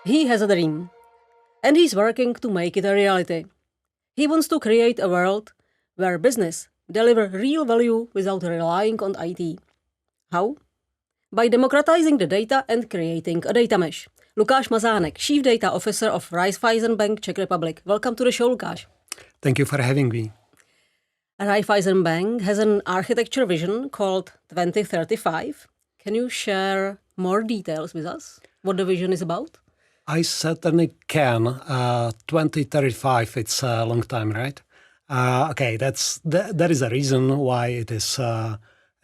He has a dream, and he's working to make it a reality. He wants to create a world where business deliver real value without relying on IT. How? By democratizing the data and creating a data mesh. Lukáš Mazánek, Chief Data Officer of Raiffeisenbank, Czech Republic. Welcome to the show, Lukáš. Thank you for having me. Raiffeisenbank has an architecture vision called 2035. Can you share more details with us? What the vision is about? I certainly can. 2035, it's a long time, right? Okay, that is a reason why it is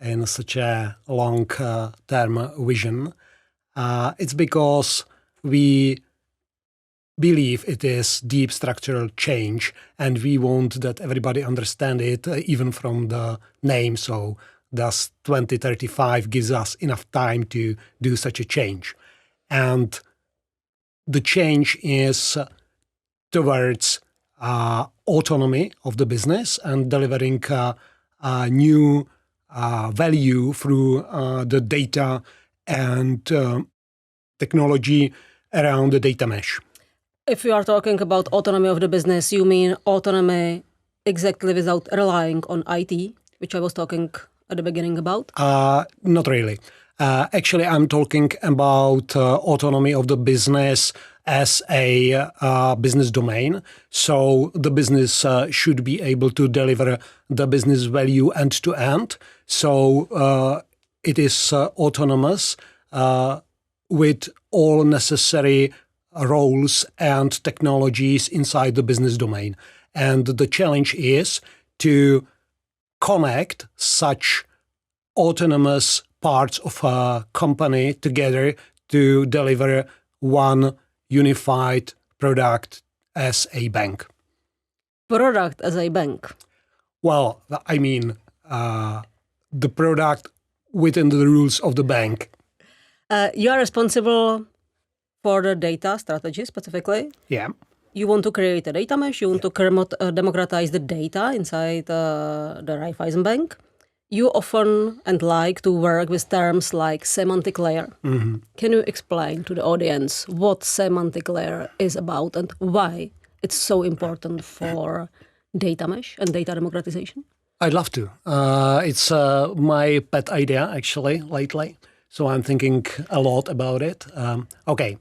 in such a long-term vision. It's because we believe it is deep structural change, and we want that everybody understand it, even from the name. So thus 2035 gives us enough time to do such a change. And the change is towards autonomy of the business and delivering new value through the data and technology around the data mesh. If you are talking about autonomy of the business, you mean autonomy exactly without relying on IT, which I was talking at the beginning about? Not really. Actually, I'm talking about autonomy of the business as a business domain. So the business should be able to deliver the business value end to end. So it is autonomous with all necessary roles and technologies inside the business domain. And the challenge is to connect such autonomous parts of a company together to deliver one unified product as a bank. Product as a bank? Well, I mean, the product within the rules of the bank. You are responsible for the data strategy specifically. Yeah. You want to create a data mesh. You want to democratize the data inside the Raiffeisenbank. You often and like to work with terms like semantic layer. Mm-hmm. Can you explain to the audience what semantic layer is about and why it's so important for data mesh and data democratization? I'd love to. It's my pet idea, actually, lately. So I'm thinking a lot about it. Okay.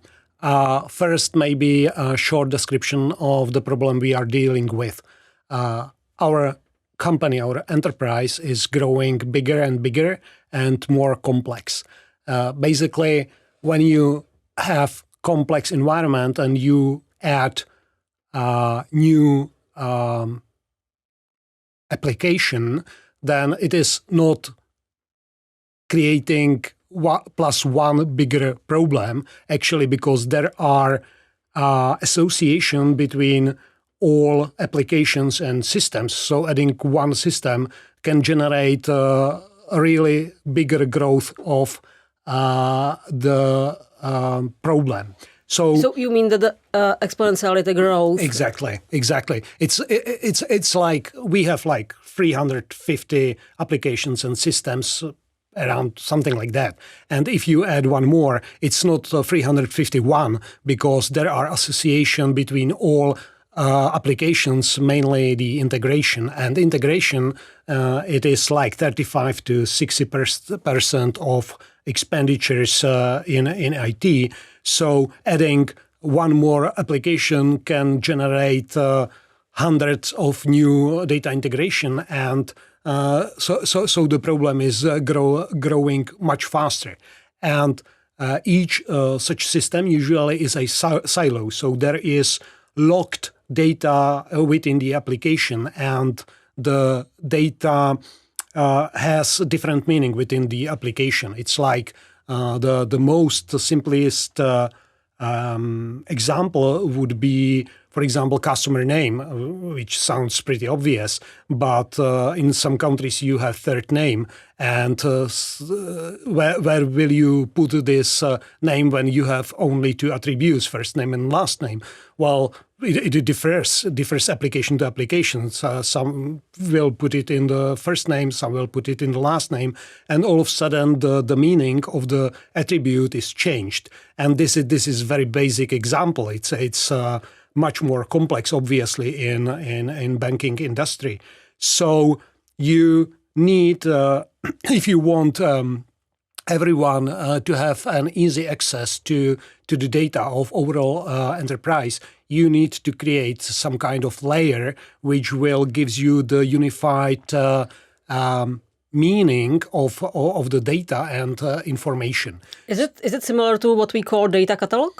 First, maybe a short description of the problem we are dealing with. Our company, our enterprise is growing bigger and bigger and more complex. Basically, when you have complex environment and you add new application, then it is not creating plus one bigger problem, actually, because there are association between all applications and systems. So adding one system can generate a really bigger growth of the problem. So you mean that the exponentiality growth? Exactly. It's like we have like 350 applications and systems around something like that. And if you add one more, it's not 351 because there are association between all applications, mainly the integration. And integration, it is like 35 to 60% of expenditures in IT. So adding one more application can generate hundreds of new data integration, and so the problem is growing much faster. And each such system usually is a silo. So there is locked data within the application, and the data has different meaning within the application. It's like the most simplest example would be, for example, customer name, which sounds pretty obvious, but in some countries you have third name, and where will you put this name when you have only two attributes, first name and last name? Well, it differs application to application. Some will put it in the first name, some will put it in the last name, and all of a sudden the meaning of the attribute is changed. And this is very basic example. It's much more complex, obviously, in banking industry. So you need, if you want everyone to have an easy access to the data of overall enterprise, you need to create some kind of layer which will gives you the unified meaning of the data and information. Is it similar to what we call data catalog?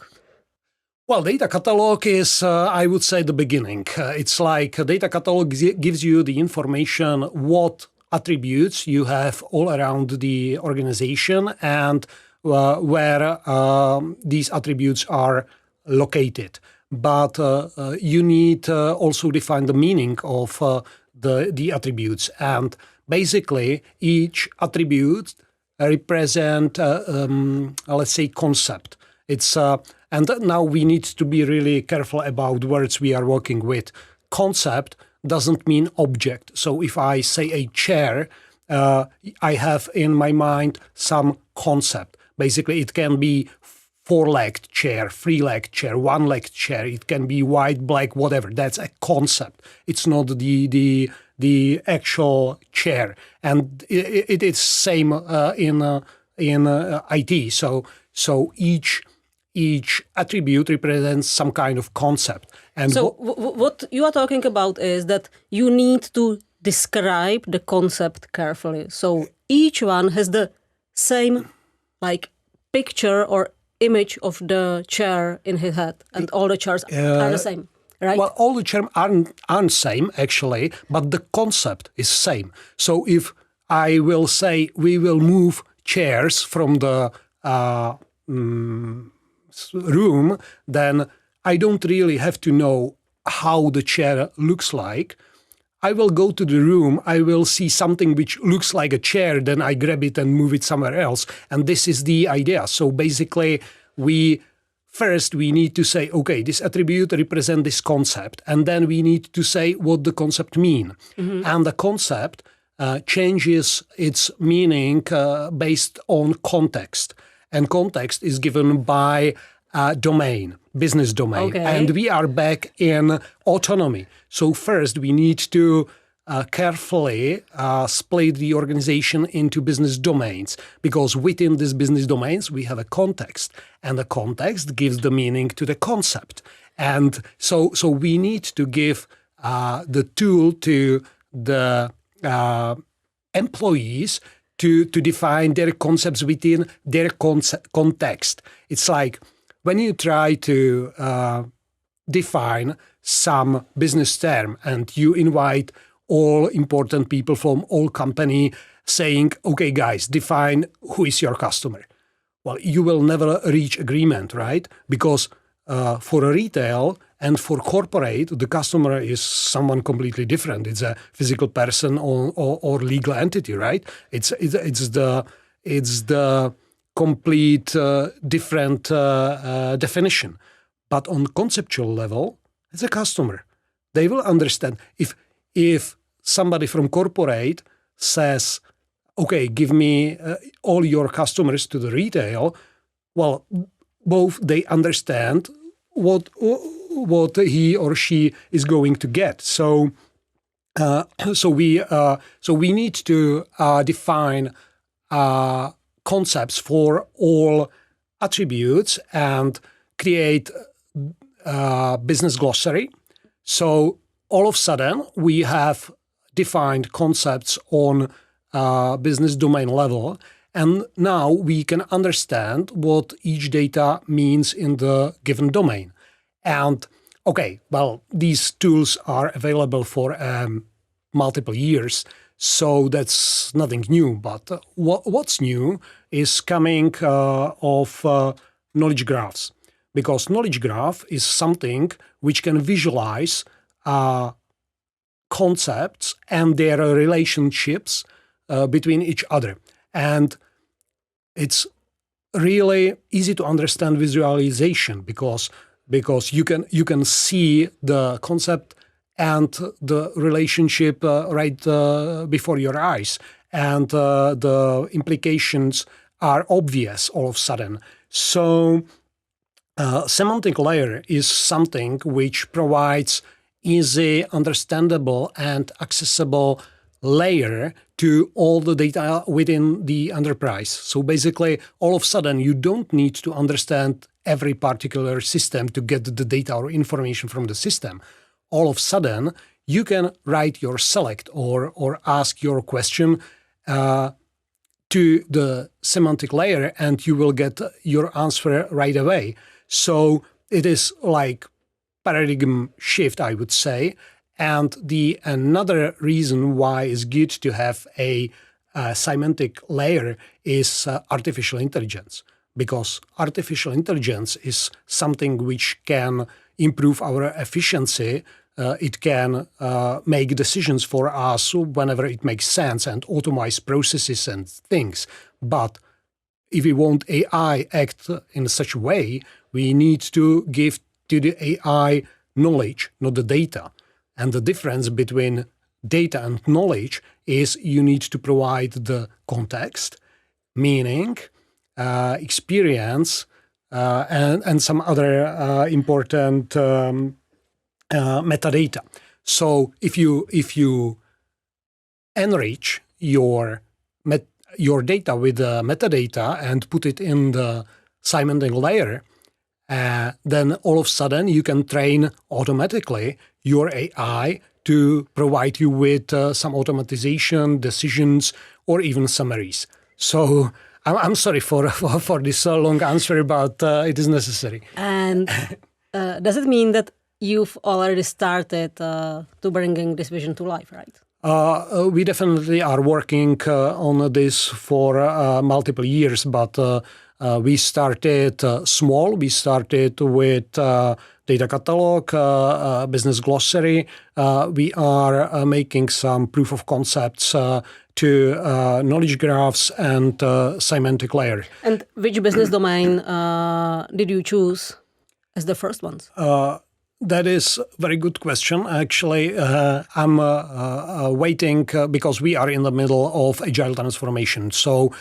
Well, data catalog is, I would say, the beginning. It's like a data catalog gives you the information, what attributes you have all around the organization and where these attributes are located. But you need also define the meaning of the attributes. And basically, each attribute represent, let's say, concept. It's and now we need to be really careful about words we are working with. Concept doesn't mean object. So if I say a chair, I have in my mind some concept. Basically, it can be four-legged chair, three-legged chair, one-legged chair. It can be white, black, whatever. That's a concept. It's not the actual chair. And it is same in IT. So each attribute represents some kind of concept. And so what you are talking about is that you need to describe the concept carefully. So each one has the same like picture or image of the chair in his head, and all the chairs are the same, right? Well, all the chairs aren't same actually, but the concept is same. So if I will say we will move chairs from the room, then I don't really have to know how the chair looks like. I will go to the room, I will see something which looks like a chair, then I grab it and move it somewhere else. And this is the idea. So basically, we need to say, okay, this attribute represents this concept. And then we need to say what the concept means. Mm-hmm. And the concept changes its meaning based on context. And context is given by domain, business domain. Okay. And we are back in autonomy. So first we need to carefully split the organization into business domains, because within these business domains we have a context, and the context gives the meaning to the concept. And so we need to give the tool to the employees to define their concepts within their context. It's like when you try to define some business term and you invite all important people from all company saying, okay, guys, define who is your customer. Well, you will never reach agreement, right? Because for a retail and for corporate, the customer is someone completely different. It's a physical person or legal entity, right? It's the complete different definition. But on conceptual level, it's a customer. They will understand. If somebody from corporate says, okay, give me all your customers to the retail, well, both they understand what he or she is going to get. So we need to define concepts for all attributes and create business glossary. So all of a sudden we have defined concepts on business domain level, and now we can understand what each data means in the given domain. And okay, well, these tools are available for multiple years, so that's nothing new. But what's new is coming of knowledge graphs, because knowledge graph is something which can visualize concepts and their relationships between each other. And it's really easy to understand visualization, because because you can see the concept and the relationship right before your eyes, and the implications are obvious all of a sudden. So semantic layer is something which provides easy, understandable, and accessible layer to all the data within the enterprise. So basically, all of a sudden, you don't need to understand every particular system to get the data or information from the system. All of a sudden, you can write your select or ask your question to the semantic layer, and you will get your answer right away. So it is like paradigm shift, I would say. And another reason why it's good to have a semantic layer is artificial intelligence, because artificial intelligence is something which can improve our efficiency. It can make decisions for us whenever it makes sense and automate processes and things. But if we want AI act in such a way, we need to give to the AI knowledge, not the data. And the difference between data and knowledge is you need to provide the context, meaning, experience, and some other important metadata. So if you enrich your data with metadata and put it in the semantic layer, then all of a sudden you can train automatically your AI to provide you with some automatization, decisions, or even summaries. So I'm sorry for this long answer, but it is necessary. And does it mean that you've already started to bringing this vision to life, right? We definitely are working on this for multiple years, but we started small. We started with data catalog, business glossary. We are making some proof of concepts to knowledge graphs and semantic layer. And which business domain did you choose as the first ones? That is a very good question. Actually, I'm waiting because we are in the middle of agile transformation. So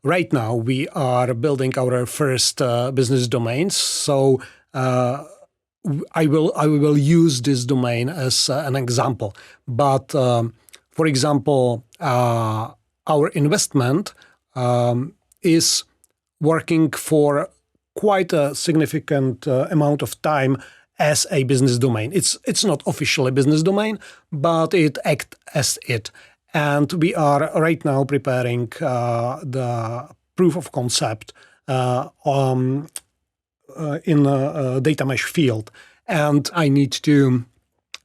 right now we are building our first business domains. So I will use this domain as an example. But for example, our investment is working for quite a significant amount of time as a business domain. It's not officially a business domain, but it acts as it. And we are right now preparing the proof of concept in the data mesh field. And I need to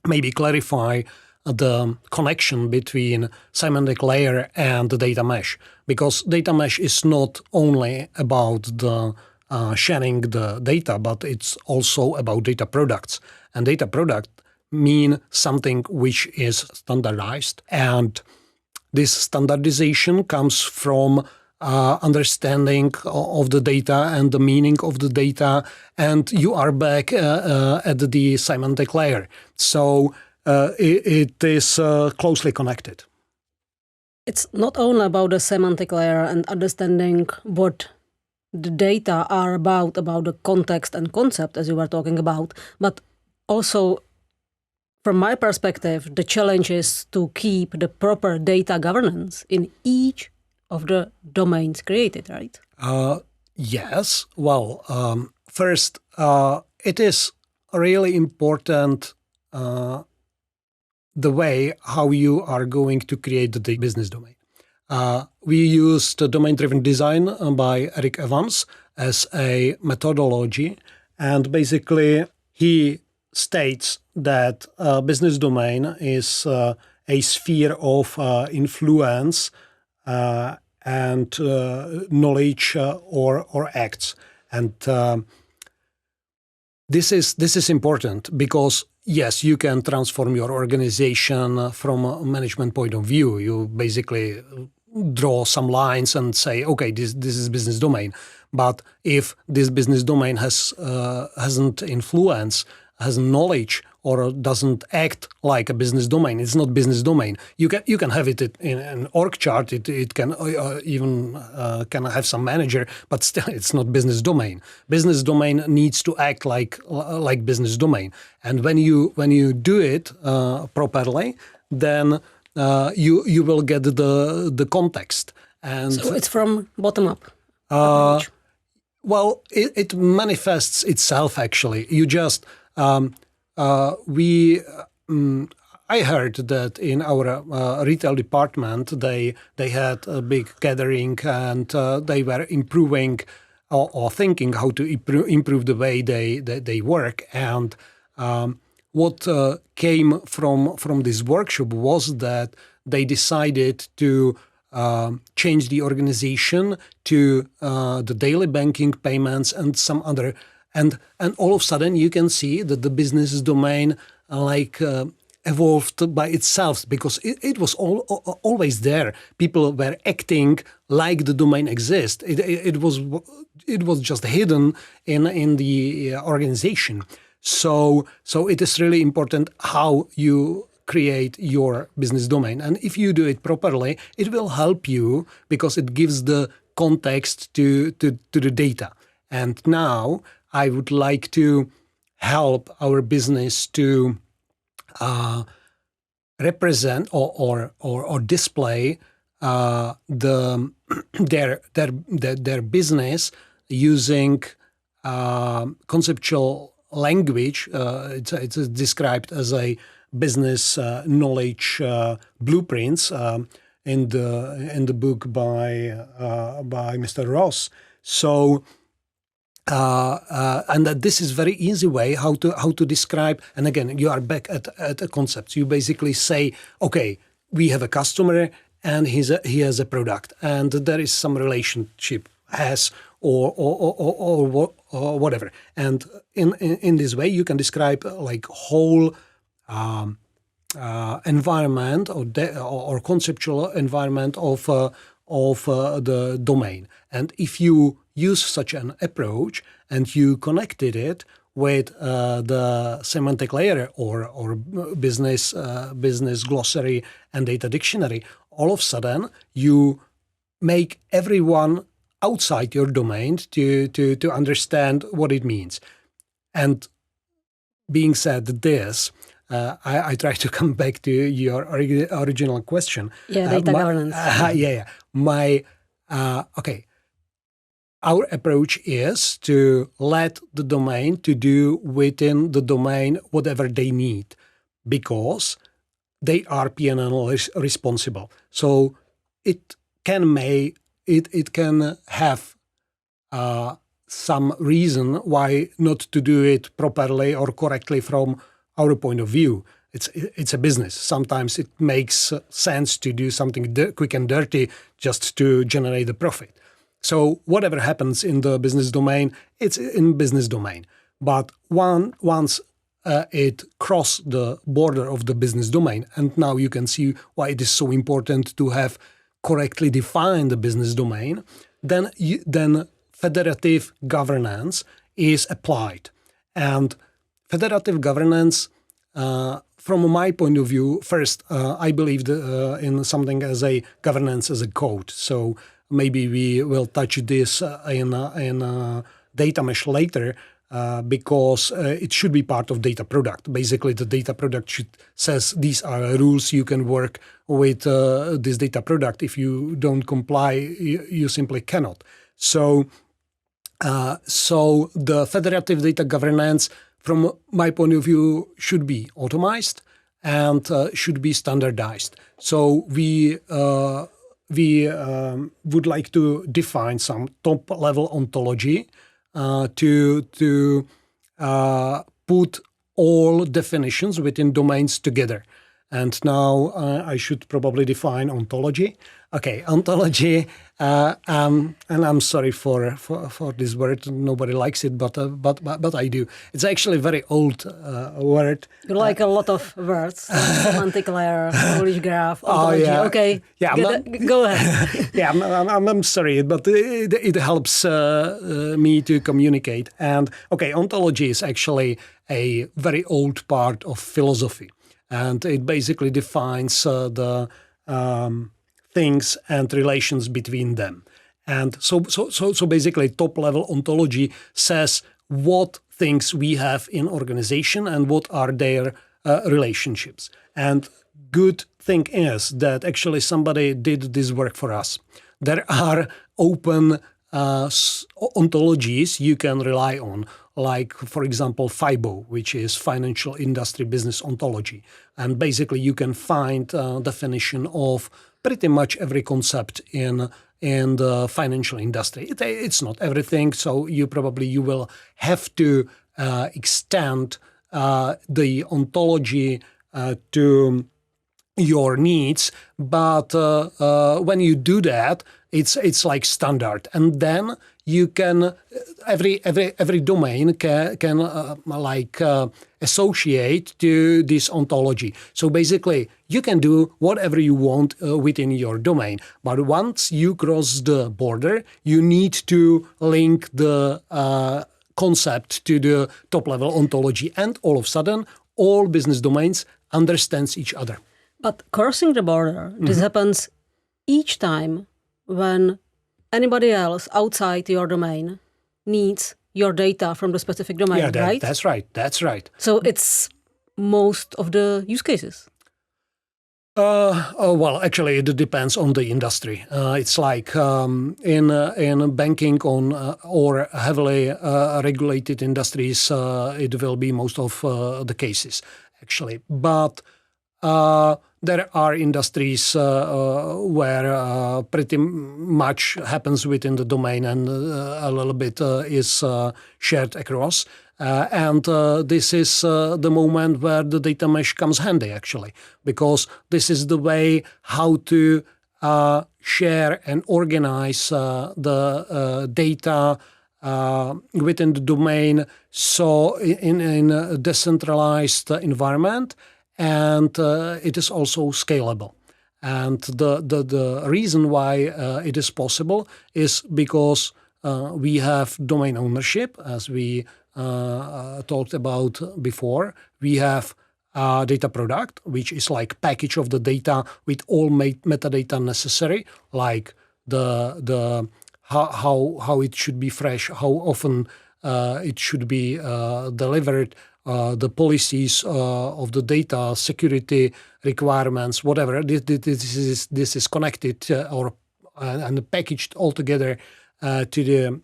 maybe clarify the connection between semantic layer and the data mesh, because data mesh is not only about the sharing the data, but it's also about data products. And data product mean something which is standardized. And this standardization comes from understanding of the data and the meaning of the data. And you are back at the semantic layer. So it is closely connected. It's not only about the semantic layer and understanding what the data are about the context and concept, as you were talking about, but also, from my perspective, the challenge is to keep the proper data governance in each of the domains created, right? Yes. Well, first, it is really important the way how you are going to create the business domain. We used domain-driven design by Eric Evans as a methodology, and basically he states that a business domain is a sphere of influence and knowledge or acts. And this is important because yes, you can transform your organization from a management point of view. You basically draw some lines and say, okay, this is business domain. But if this business domain hasn't influence, has knowledge, or doesn't act like a business domain, it's not business domain. You can have it in an org chart. It can even can have some manager, but still it's not business domain. Business domain needs to act like business domain. And when you do it properly, then you will get the context. And so it's from bottom up approach. Well, it manifests itself actually. You just I heard that in our retail department they had a big gathering and they were improving or thinking how to improve the way they work. And what came from this workshop was that they decided to change the organization to the daily banking payments and some other. And all of a sudden you can see that the business domain evolved by itself, because it was always there. People were acting like the domain exists. It was just hidden in the organization. So it is really important how you create your business domain. And if you do it properly, it will help you because it gives the context to the data. And now I would like to help our business to represent or display their business using conceptual language. It's described as a business knowledge blueprints in the book by Mr. Ross. So. And that this is very easy way how to describe. And again, you are back at a concept. You basically say, okay, we have a customer and he has a product, and there is some relationship has or whatever. And in this way, you can describe like whole environment or conceptual environment of the domain. And if you use such an approach and you connected it with the semantic layer or business glossary and data dictionary, all of a sudden you make everyone outside your domain to understand what it means. And being said this, I try to come back to your original question. Yeah, data governance. Okay. Our approach is to let the domain to do within the domain whatever they need, because they are P&L responsible. So it can have some reason why not to do it properly or correctly from our point of view. It's a business. Sometimes it makes sense to do something quick and dirty just to generate the profit. So whatever happens in the business domain, it's in business domain. But once it crosses the border of the business domain, and now you can see why it is so important to have correctly defined the business domain, then federative governance is applied. And federative governance, from my point of view, first, I believe in something as a governance as a code. So maybe we will touch this in data mesh later, because it should be part of data product. Basically, the data product says these are rules you can work with this data product. If you don't comply, you simply cannot. So the federative data governance, from my point of view, should be automized and should be standardized. So we would like to define some top-level ontology to put all definitions within domains together. And now I should probably define ontology. Okay, ontology And I'm sorry for this word. Nobody likes it, but I do. It's actually a very old word. You like a lot of words: semantic layer, Polish graph, ontology. Yeah. Okay, Yeah, go ahead. Yeah, I'm sorry, but it helps me to communicate. And okay, ontology is actually a very old part of philosophy, and it basically defines the things and relations between them. And so basically top-level ontology says what things we have in organization and what are their relationships. And good thing is that actually somebody did this work for us. There are open ontologies you can rely on, like, for example, FIBO, which is Financial Industry Business Ontology. And basically you can find a definition of pretty much every concept in the financial industry. It's not everything, so you will have to extend the ontology to your needs, but when you do that, it's like standard, and then you can every domain can associate to this ontology. So basically, you can do whatever you want within your domain, but once you cross the border, you need to link the concept to the top-level ontology, and all of a sudden, all business domains understands each other. But crossing the border, this happens each time when anybody else outside your domain needs your data from the specific domain, right? That's right. That's right. So it's most of the use cases. Well, actually, it depends on the industry. It's like in banking or heavily regulated industries, it will be most of the cases, actually. But there are industries where pretty much happens within the domain and a little bit is shared across. And this is the moment where the data mesh comes handy, actually, because this is the way how to share and organize the data within the domain, so in a decentralized environment, and it is also scalable. And the reason why it is possible is because we have domain ownership, as we talked about before. We have a data product, which is like package of the data with all metadata necessary, like the how it should be fresh, how often it should be delivered, the policies of the data, security requirements, whatever. This is connected and packaged all together to the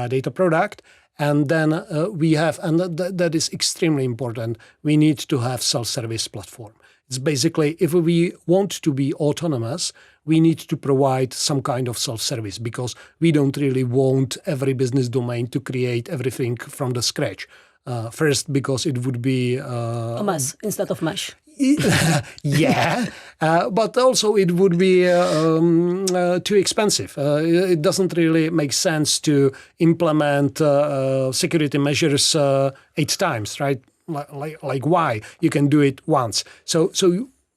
data product. And then we have, and that is extremely important, we need to have self-service platform. It's basically, if we want to be autonomous, we need to provide some kind of self-service, because we don't really want every business domain to create everything from the scratch. First, because it would be a mess instead of mesh. Yeah, but also it would be too expensive. It doesn't really make sense to implement security measures 8 times, right? Like why? You can do it once. So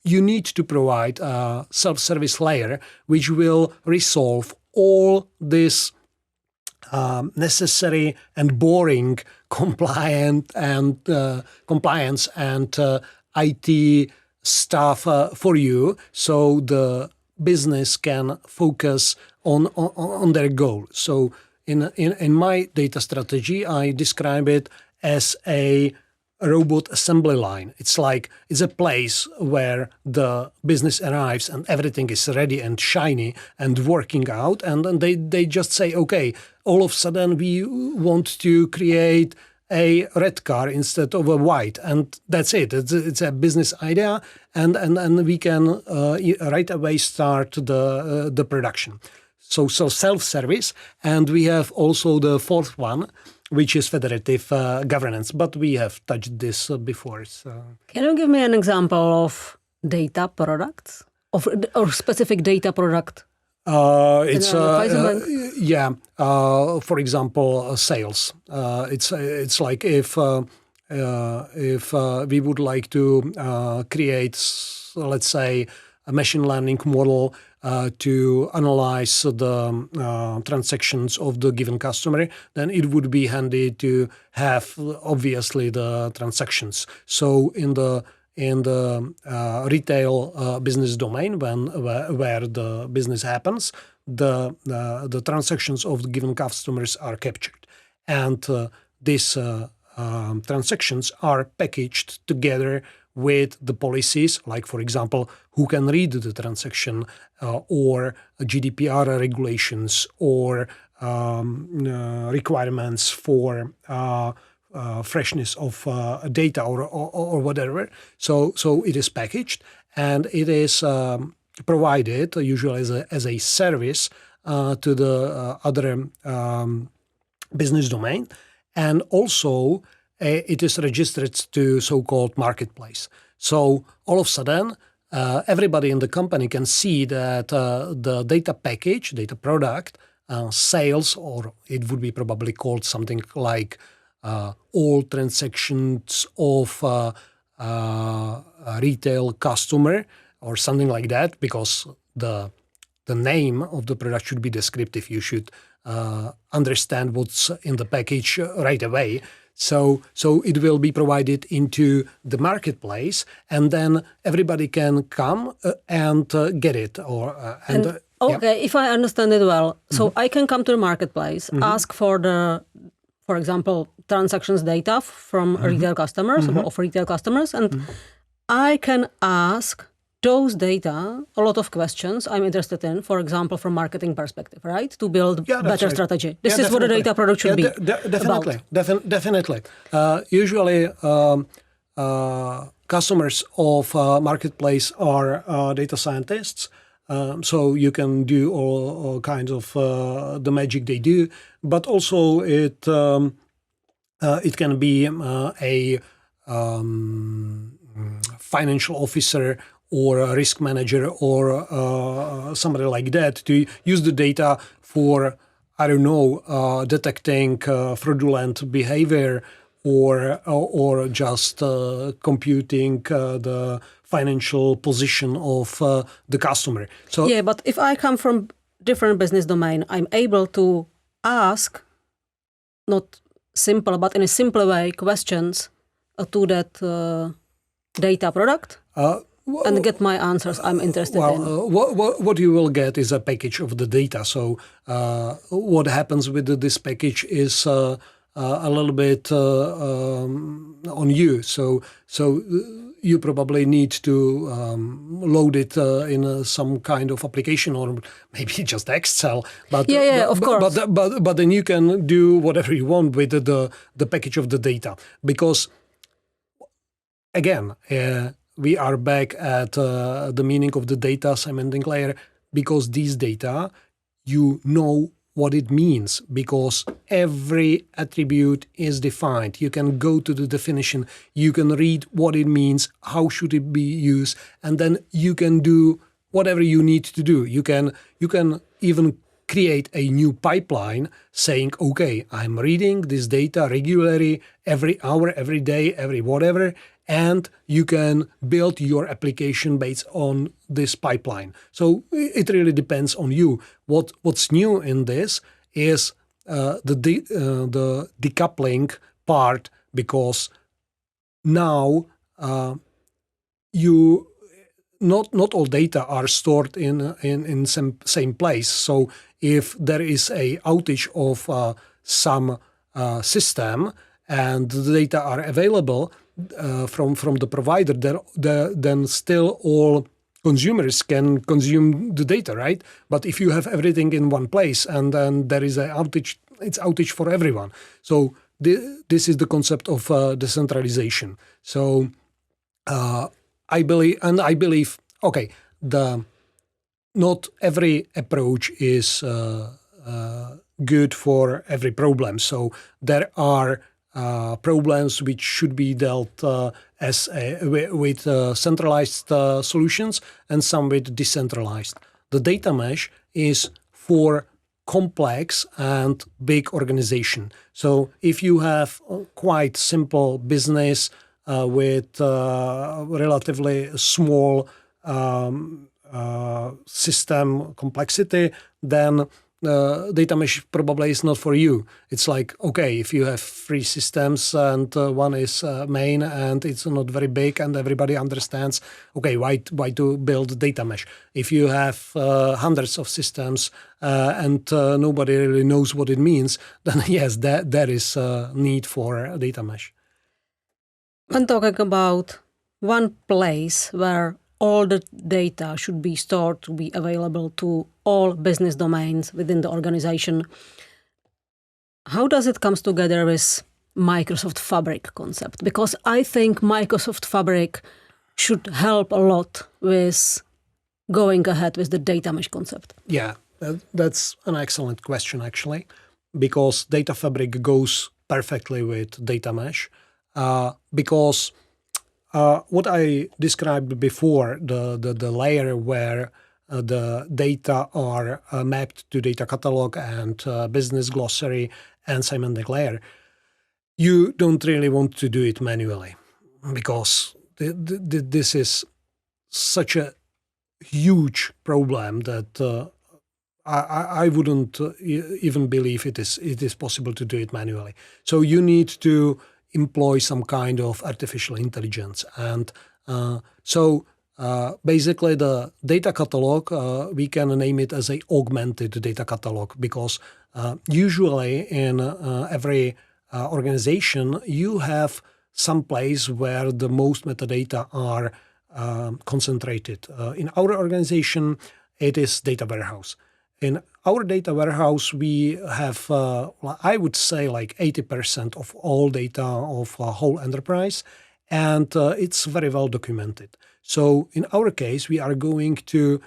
you need to provide a self-service layer which will resolve all this necessary and boring compliance and IT stuff for you, so the business can focus on their goal. So in my data strategy, I describe it as a robot assembly line. It's like it's a place where the business arrives and everything is ready and shiny and working out, and then they just say, okay, all of a sudden we want to create a red car instead of a white, and that's it. It's a business idea, and we can right away start the production. So self-service, and we have also the fourth one, which is federative governance. But we have touched this before. So. Can you give me an example of data products or specific data product? It's Raiffeisenbank? For example, sales. It's like if we would like to create, let's say, a machine learning model to analyze the transactions of the given customer, then it would be handy to have obviously the transactions. So in the retail business domain, where the business happens, the transactions of the given customers are captured, and these transactions are packaged together with the policies, like, for example, who can read the transaction, or GDPR regulations, or requirements for freshness of data or whatever. So it is packaged, and it is provided usually as a service to the other business domain, and also it is registered to so-called marketplace. So all of a sudden, everybody in the company can see that the data package, data product, sales, or it would be probably called something like all transactions of a retail customer or something like that, because the name of the product should be descriptive. You should understand what's in the package right away. So it will be provided into the marketplace, and then everybody can come and get it. If I understand it well, so I can come to the marketplace, ask for for example, transactions data from retail customers or of retail customers, and I can ask those data a lot of questions I'm interested in, for example, from marketing perspective, right? To build better strategy. This is what a data product should be definitely, about. Definitely. Usually, customers of marketplace are data scientists. So you can do all kinds of the magic they do, but also it can be a financial officer or a risk manager or somebody like that to use the data for, I don't know, detecting fraudulent behavior or just computing the financial position of the customer. So yeah, but if I come from different business domain, I'm able to ask, not simple, but in a simpler way, questions to that data product and get my answers I'm interested in. What you will get is a package of the data. So what happens with this package is a little bit on you. So you probably need to load it in some kind of application, or maybe just Excel. But of course. But then you can do whatever you want with the package of the data, because again, we are back at the meaning of the data semantic layer, because these data, you know what it means, because every attribute is defined. You can go to the definition, you can read what it means, how should it be used, and then you can do whatever you need to do. You can even create a new pipeline saying, okay, I'm reading this data regularly, every hour, every day, every whatever, and you can build your application based on this pipeline. So it really depends on you. What's new in this is the decoupling part, because now you not all data are stored in same place. So if there is a outage of some system and the data are available from the provider, then still all consumers can consume the data, right? But if you have everything in one place and then there is an outage, it's outage for everyone. So this is the concept of decentralization. So I believe, okay, not every approach is good for every problem. So there are problems which should be dealt with centralized solutions and some with decentralized. The data mesh is for complex and big organization. So if you have a quite simple business with relatively small system complexity, then data mesh probably is not for you. It's like, okay, if you have 3 systems and one is main and it's not very big and everybody understands, okay, why to build data mesh? If you have hundreds of systems and nobody really knows what it means, then yes, there is a need for data mesh. When talking about one place where all the data should be stored to be available to all business domains within the organization, how does it come together with Microsoft Fabric concept? Because I think Microsoft Fabric should help a lot with going ahead with the data mesh concept. Yeah, that's an excellent question, actually, because data fabric goes perfectly with data mesh, because what I described before, the layer where the data are mapped to data catalog and business glossary and semantic layer, you don't really want to do it manually, because this is such a huge problem that I wouldn't even believe it is possible to do it manually. So you need to employ some kind of artificial intelligence. And so basically the data catalog, we can name it as a augmented data catalog, because usually in every organization, you have some place where the most metadata are concentrated. In our organization, it is data warehouse. In our data warehouse, we have, I would say, like 80% of all data of a whole enterprise, and it's very well documented. So in our case, we are going to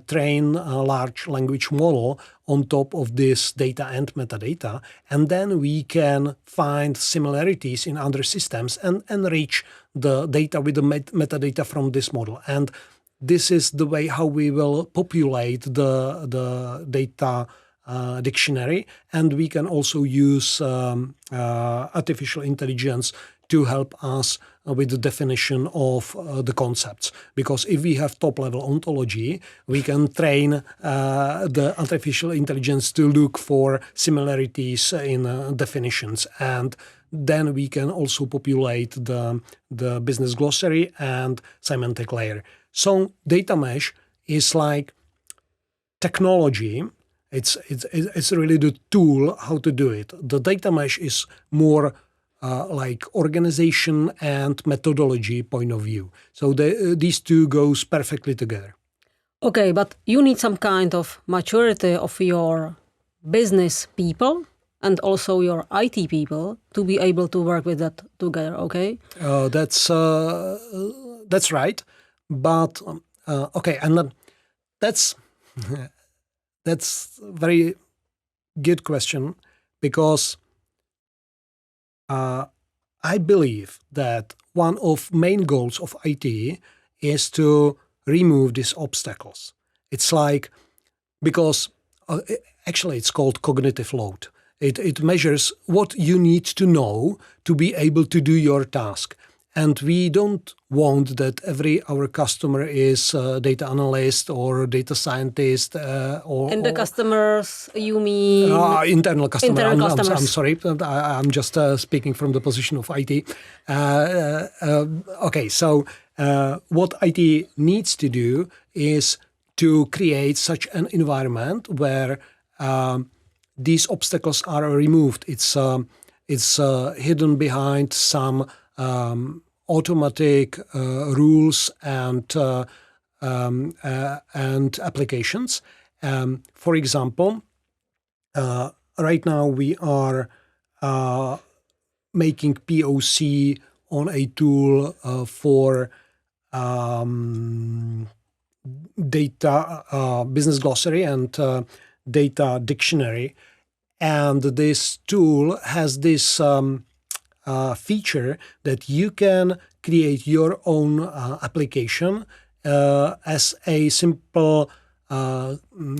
train a large language model on top of this data and metadata, and then we can find similarities in other systems and enrich the data with the metadata from this model. And this is the way how we will populate the data dictionary, and we can also use artificial intelligence to help us with the definition of the concepts. Because if we have top-level ontology, we can train the artificial intelligence to look for similarities in definitions, and then we can also populate the business glossary and semantic layer. So data mesh is like technology. It's really the tool how to do it. The data mesh is more like organization and methodology point of view. So these two goes perfectly together. Okay, but you need some kind of maturity of your business people and also your IT people to be able to work with that together, okay? That's right. But okay, and that's very good question, because I believe that one of main goals of IT is to remove these obstacles. It's like, because actually it's called cognitive load. It measures what you need to know to be able to do your task. And we don't want that our customer is a data analyst or data scientist. And the customers, you mean? Internal customer. Customers. I'm sorry, I'm just speaking from the position of IT. Okay, so what IT needs to do is to create such an environment where these obstacles are removed. It's hidden behind some automatic rules and applications. For example, right now we are making POC on a tool for data business glossary and data dictionary, and this tool has this feature that you can create your own application as a simple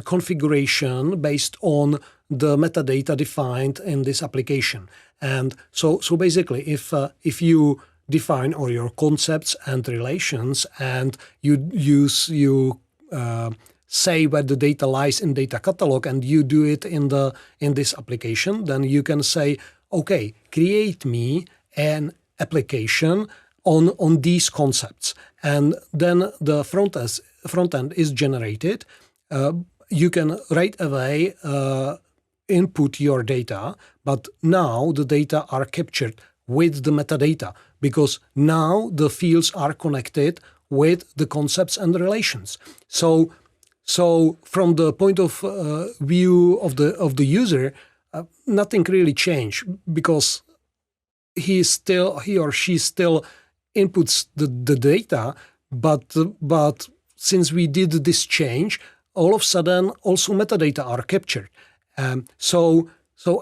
configuration based on the metadata defined in this application. And so basically, if you define all your concepts and relations, and you say where the data lies in data catalog, and you do it in this application, then you can say, okay, create me an application on these concepts, and then the front end is generated. You can right away input your data, but now the data are captured with the metadata, because now the fields are connected with the concepts and the relations. So from the point of view of the user, nothing really changed, because he or she still inputs the data, but since we did this change, all of a sudden also metadata are captured. So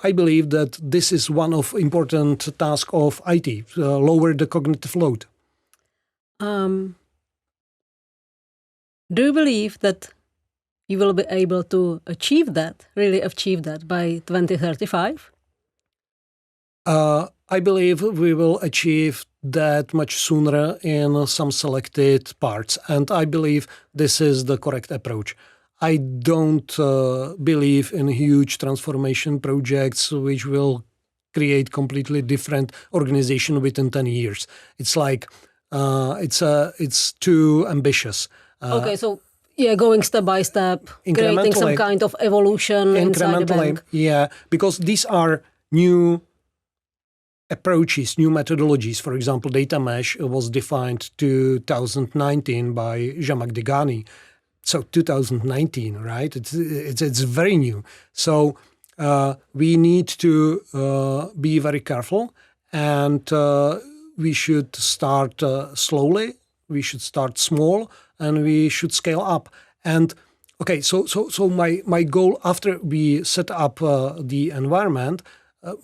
I believe that this is one of important tasks of IT, lower the cognitive load. Do you believe that you will be able to really achieve that by 2035? I believe we will achieve that much sooner in some selected parts, and I believe this is the correct approach. I don't believe in huge transformation projects which will create completely different organization within 10 years. It's like it's too ambitious. Okay, so going step by step, creating some kind of evolution inside the bank. Yeah, because these are new approaches, new methodologies. For example, data mesh was defined 2019 by Jean-Marc Degani. So 2019, right? It's very new. So we need to be very careful, and we should start slowly. We should start small, and we should scale up. And okay, so my goal after we set up the environment,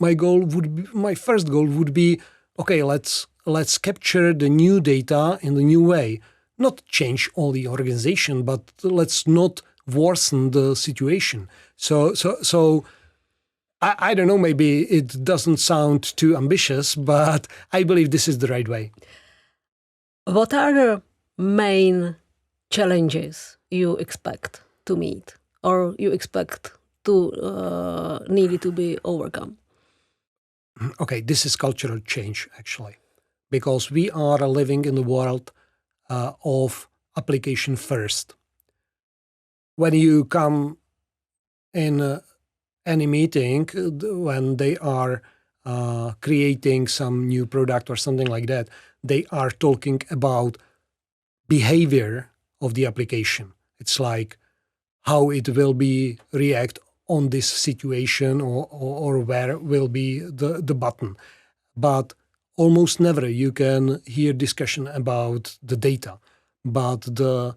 my first goal would be, okay, let's capture the new data in the new way. Not change all the organization, but let's not worsen the situation. So I don't know, maybe it doesn't sound too ambitious, but I believe this is the right way. What are the main challenges you expect to meet, or you expect to need to be overcome? Okay, this is cultural change, actually, because we are living in the world of application first. When you come in any meeting, when they are creating some new product or something like that, they are talking about behavior of the application. It's like how it will be react on this situation, or where will be the button. But almost never you can hear discussion about the data. But the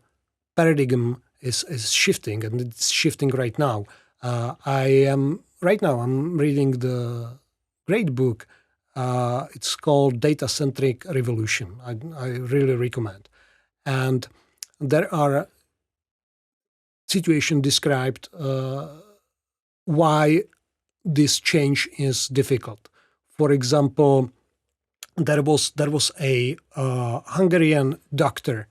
paradigm is shifting, and it's shifting right now. I'm reading the great book. It's called Data-Centric Revolution. I really recommend. And there are situations described why this change is difficult. For example, there was a Hungarian doctor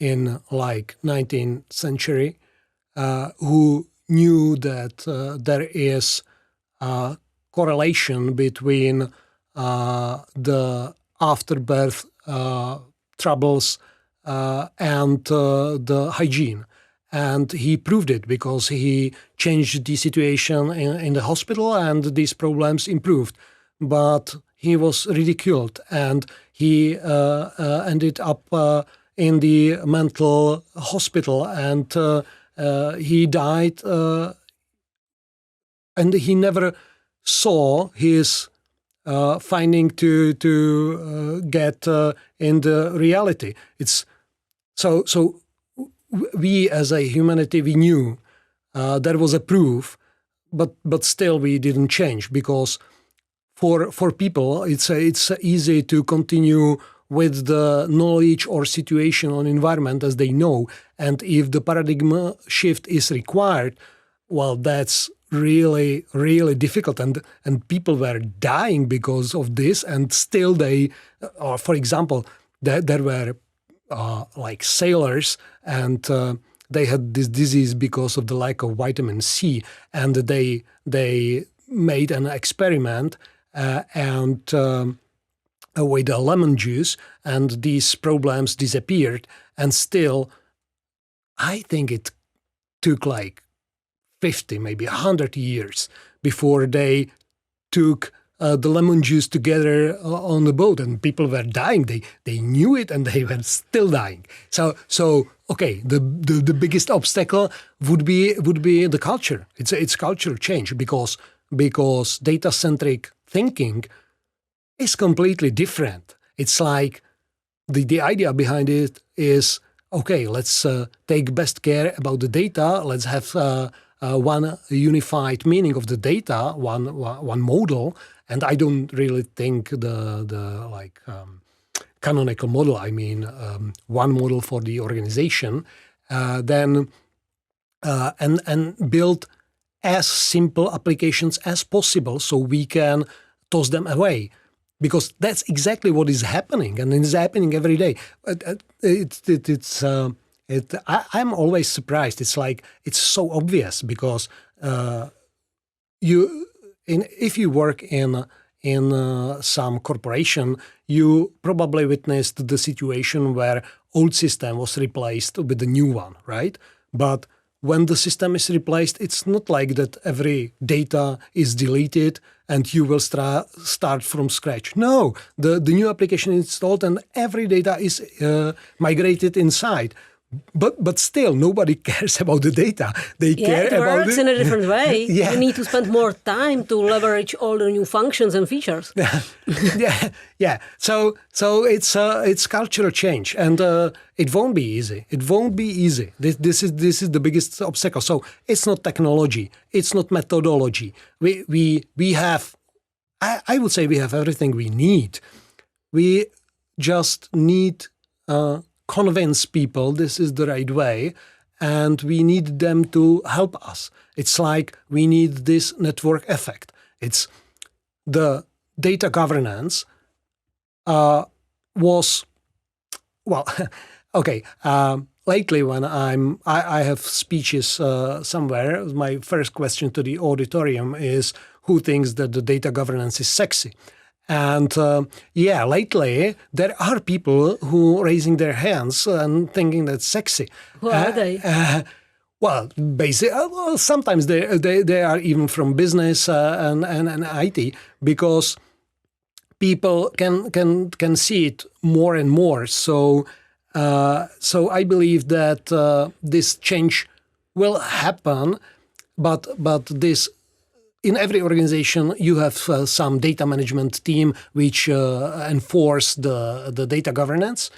in like 19th century who knew that there is a correlation between the afterbirth troubles and the hygiene. And he proved it because he changed the situation in the hospital, and these problems improved. But he was ridiculed, and he ended up in the mental hospital, and he died, and he never saw his finding to get in the reality. It's so we as a humanity, we knew there was a proof, but still we didn't change, because for people it's easy to continue with the knowledge or situational environment as they know. And if the paradigm shift is required, well, that's really, really difficult. And people were dying because of this. And still or for example, there were like sailors and they had this disease because of the lack of vitamin C. And they made an experiment with the lemon juice, and these problems disappeared. And still, I think it took like 50, maybe 100 years before they took the lemon juice together on the boat, and people were dying. They knew it, and they were still dying. So okay, the biggest obstacle would be the culture. It's cultural change because data-centric thinking is completely different. It's like the idea behind it is, okay, let's take best care about the data. Let's have one unified meaning of the data, one model. And I don't really think the canonical model. I mean, one model for the organization. Then build as simple applications as possible so we can toss them away. Because that's exactly what is happening, and it's happening every day. I'm always surprised. It's like it's so obvious because if you work in some corporation, you probably witnessed the situation where old system was replaced with the new one, right? But when the system is replaced, it's not like that every data is deleted and you will start from scratch. No, the new application is installed and every data is migrated inside. But still, nobody cares about the data. They care about it. It works in a different way. Yeah. You need to spend more time to leverage all the new functions and features. Yeah. So it's cultural change, and it won't be easy. It won't be easy. This is the biggest obstacle. So it's not technology. It's not methodology. We have. I would say we have everything we need. We just need. Convince people this is the right way, and we need them to help us. It's like we need this network effect. It's the data governance was, well, okay. Lately, when I have speeches somewhere, my first question to the auditorium is, who thinks that the data governance is sexy? And lately there are people who raising their hands and thinking that's sexy. Who are they? Well, basically, sometimes they are even from business and IT, because people can see it more and more. So I believe that this change will happen, but this. In every organization, you have some data management team which enforce the data governance,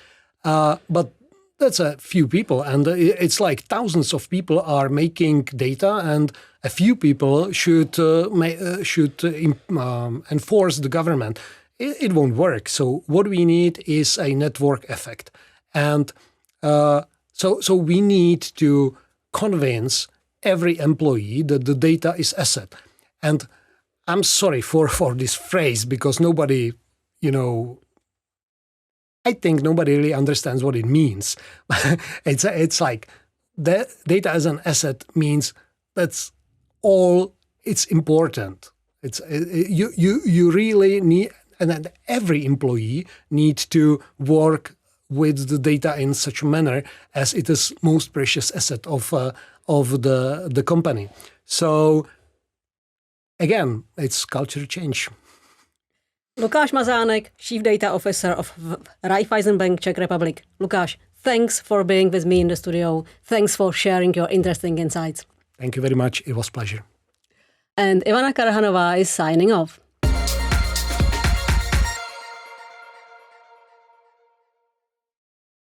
but that's a few people, and it's like thousands of people are making data, and a few people should enforce the government. It won't work. So what we need is a network effect, and so we need to convince every employee that the data is asset. And I'm sorry for this phrase, because nobody, I think nobody really understands what it means. It's like the data as an asset means that's all. It's important. You really need, and then every employee needs to work with the data in such a manner as it is most precious asset of the company. So. Again, it's culture change. Lukáš Mazánek, Chief Data Officer of Raiffeisenbank, Czech Republic. Lukáš, thanks for being with me in the studio. Thanks for sharing your interesting insights. Thank you very much. It was a pleasure. And Ivana Karhanová is signing off.